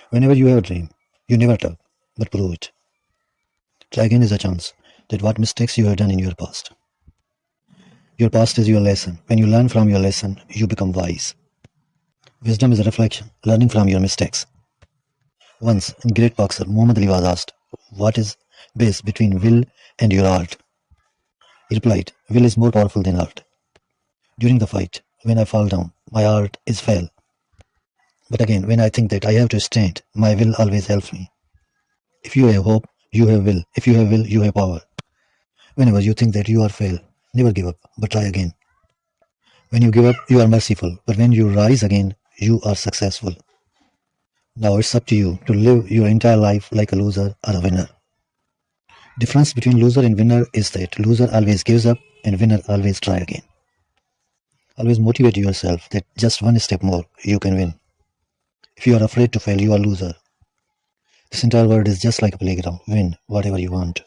Whenever you have a dream, you never tell, but prove it. Try again is a chance that what mistakes you have done in your past. Your past is your lesson. When you learn from your lesson, you become wise. Wisdom is a reflection, learning from your mistakes. Once, in great boxer, Muhammad Ali was asked, what is base between will and your art? He replied, will is more powerful than art. During the fight, when I fall down, my art is fail. But again, when I think that I have to stand, my will always helps me. If you have hope, you have will. If you have will, you have power. Whenever you think that you are fail, never give up, but try again. When you give up, you are merciful, but when you rise again, you are successful. Now it's up to you to live your entire life like a loser or a winner. Difference between loser and winner is that loser always gives up and winner always try again. Always motivate yourself that just one step more, you can win. If you are afraid to fail, you are a loser. This entire world is just like a playground. Win whatever you want.